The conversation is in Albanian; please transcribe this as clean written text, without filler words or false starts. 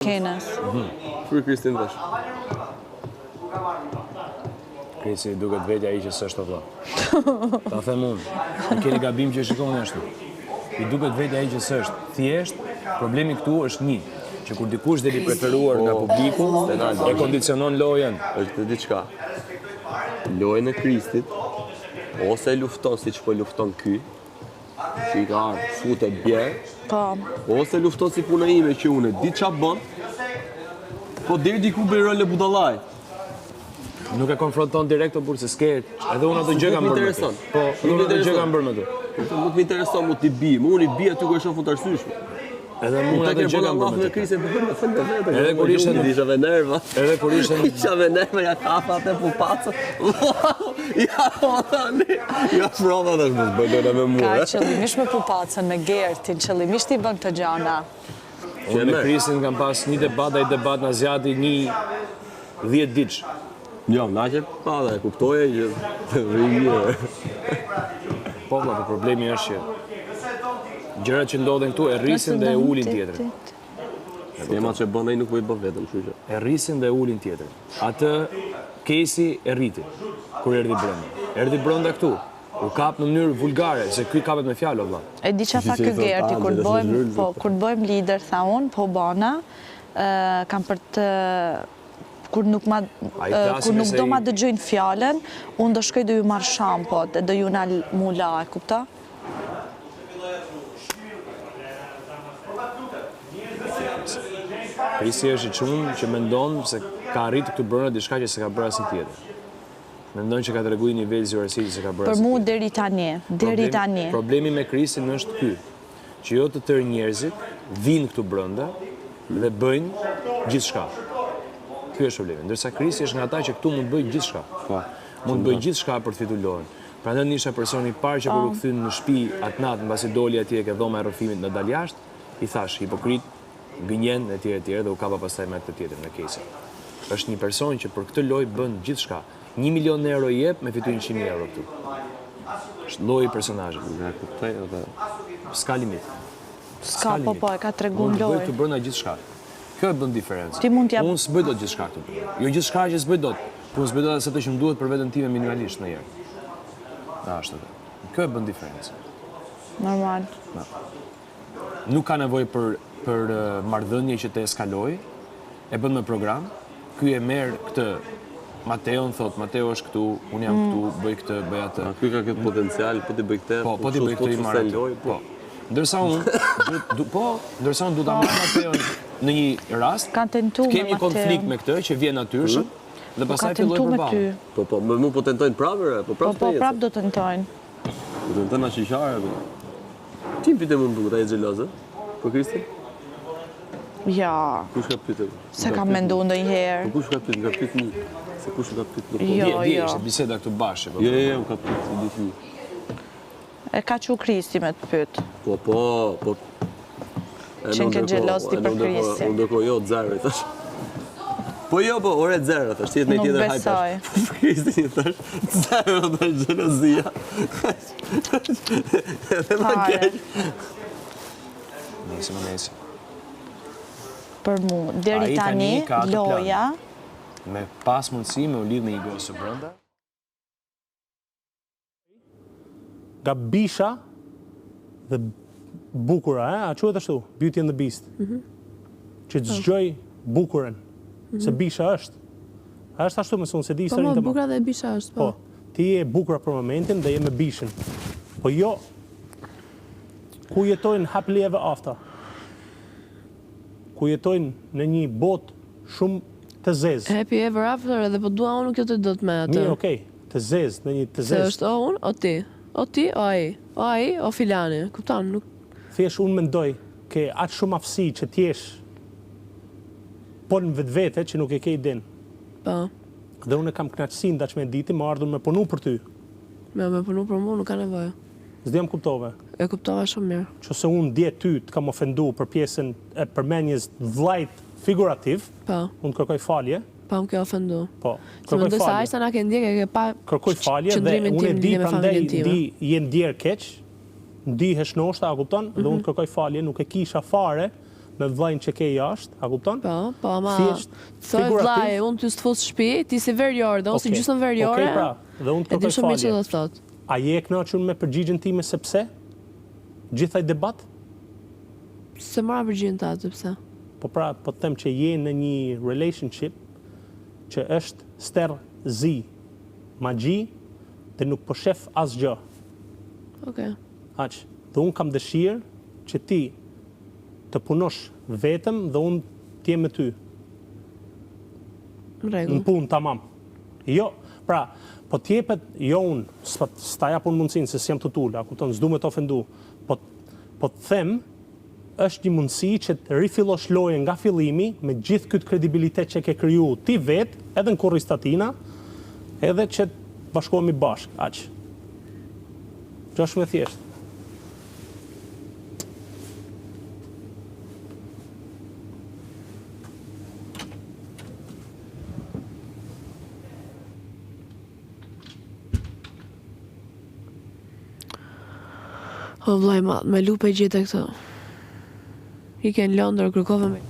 Kenës. Për Kristin tash. Krisi duket vetja ai që s'është vëlla. Ta them unë. I keni gabim që shikoni ashtu. I duket vetja ai që s'është. Thjesht problemi këtu është një, që kur dikush deri preferuar nga publiku, e kondicionon lojën. Është diçka. Lojën e Kristit ose lufton siç po lufton ky, që i ka futet bjerë, Po. ose lufton si puna ime që unë di ç'a bën, po deri diku bëj rol e budallaj. Nuk e konfronton direkt o burse s'ke, edhe unë ato gjë kam bërë me ty. Po, unë ato gjë kam bërë me ty. Nuk më intereson mu t'i bi, unë i bi aty ku e shoh fut arsyeshme. Edhe unë ato gjë kam bërë me ty. Kristin për Edhe kur ishte isha me nerva. Edhe kur ishte Isha me nerva, ja kafa atë pupacë. Ja prova tash mos bëjnë me mua. Ka qëllimisht me pupacën, me Gertin, qëllimisht i bën këto gjana. Unë me Kristin kam pas një debat, ai debat në Azjati një 10 ditësh. Jo, na që pa dhe e kuptoje që të rrimirë. Po vëlla, problemi është që gjërat që ndodhen këtu e rrisin dhe e ulin tjetrin. Temat që bën ai nuk po i bën vetëm, kështu që. E rrisin dhe e ulin tjetrin. Atë Kesi e rriti kur erdhi brenda. Erdhi brenda këtu. U kap në mënyrë vulgare, se ky kapet me fjalë vëlla. E di çfarë tha ky Gerti kur të bëjmë lider, tha unë, po bana, kam për të kur nuk do ma dëgjojnë fjalën, unë do shkoj do ju marr shampot, do ju na mu la, e kupta? Krisi është i çunë që mendon se ka arritur këtu brenda diçka që s'ka bërë asnjë tjetër. Mendon që ka treguar një nivel zgjuarësie që s'ka bërë. Për mua deri tani. Problemi me Krisin është ky, që jo të tërë njerëzit vinë këtu brenda dhe bëjnë gjithçka. Ky është problemi. Ndërsa Krisi është nga ata që këtu mund të bëjë gjithçka. Mund të bëjë gjithçka për të fitur lojën. Prandaj isha personi i parë që kur u kthyn në shtëpi atë natë mbasi doli atje ke dhoma e rrëfimit në dal jashtë, i thash hipokrit, gënjen etj dhe u kapa pastaj me këtë tjetër me Kesin. Është një person që për këtë lojë bën gjithçka. 1 milion euro i jep me fitu 100.000 euro këtu. Është lloji i personazhit. Ja kuptoj edhe s'ka limit. S'ka po, e ka treguar lojë. Bëj këtu brenda gjithçka. Kjo e bën diferencë. Ti mund t'jap. Unë s'bëj dot gjithçka këtu. Jo gjithçka që s'bëj dot, po s'bëj dot asaj që më duhet për veten time minimalisht ndonjëherë. Ashtu. Kjo e bën diferencë. Normal. Nuk ka nevojë për marrëdhënie që të eskalojë. E bën me program. Ky e merr këtë Mateon thot, Mateo është këtu, unë jam këtu, bëj këtë, bëj atë. Ky ka këtë potencial, po ti bëj këtë. Po ti bëj këtë i marr atë. Po. Ndërsa unë du ta marr Mateon në një rast, kemi një konflikt me këtë që vjen natyrshëm dhe pastaj filloj përballë. Po, më mu po tentojnë prapë, po prapë do tentojnë. Po tentojnë ashishare. Ti pyete më duket ai xheloze? Po Kristin? Ja. Kush ka pyetur? Se kam menduar ndonjëherë. Po kush ka pyetur? Ka pyetur një. Se kush ka pyetur? Jo. Ishte biseda këtu bashkë. Jo, ka pyetur një. E ka qu Kristi me të pyet. Po. Që në xheloz ti për Kristi. Unë ndërkohë jo zero i thash. Po jo, ore zero thash, ti në tjetër hajt. Nuk besoj. Kristi i thash, zero dhe xhelozia. Edhe më keq. Nëse. Për mu, deri tani, loja... Me pas mundësi me u lidh me një gojë së brenda. Nga bisha dhe bukura, a quhet ashtu? Beauty and the Beast. Që të zgjoj bukurën, se bisha është. A është ashtu me sunë, se di sërin të më. Po, bukura dhe bisha është, po. Ti je bukura për momentin dhe je me bishën. Po jo, ku jetojnë happily ever after? Ku jetojnë në një botë shumë të zezë. Happy ever after edhe po dua unë kjo të do të me atë. Mirë, okej, të zezë, në një të zezë. Se është o unë, o ti. O ti, o ai. O ai, o filani. Kupton, nuk... Thjesht unë mendoj ke atë shumë aftësi që t'jesh po në vetvete që nuk e ke idin. Po. Dhe unë kam knaqësin da që me diti më ardhur me punu për ty. Me punu për mu nuk ka nevojë. S'di jam kuptove. E kuptova shumë mirë. Qëse unë dje ty të kam ofendu për pjesën e përmenjes vllajt figurativ, unë kërkoj falje. Pa më ke ofendu. Po, kërkoj falje. Se më sa ajsa na ke ndjek e ke pa kërkoj falje dhe unë e di prandaj je ndjer keq, ndihesh noshta, a kupton? Dhe unë kërkoj falje, nuk e kisha fare me vllajin që ke jashtë, a kupton? Po, ama Thjesht thoj vllai, unë ty s'të fus shtëpi, ti si verjore, dhe unë si gjysmë verjore. Okej, pra, dhe unë të E di kërkoj shumë mirë falje. që do të thot. A je e kënaqur me përgjigjen time sepse? Gjithaj debat? Se mora përgjigjen ta, sepse. Po pra, po të them që je në një relationship që është ster zi, magji, dhe nuk po shef asgjë. Okej. Aq. Dhe unë kam dëshirë që ti të punosh vetëm dhe unë t'jem me ty. Në rregull. Në punë, tamam. Jo, pra, po t'jepet, jo unë, s'ta jap unë mundësinë, se s'jam të tullë, a kupton, s'du me të ofendu, po të them, është një mundësi që të rifillosh lojën nga fillimi me gjithë këtë kredibilitet që ke kriju ti vetë, edhe në kurriz tatina, edhe që të bashkohemi bashkë, aq. Që është me thjeshtë. O vllai, me lupe gjete këto. I ken lëndër, kërkove me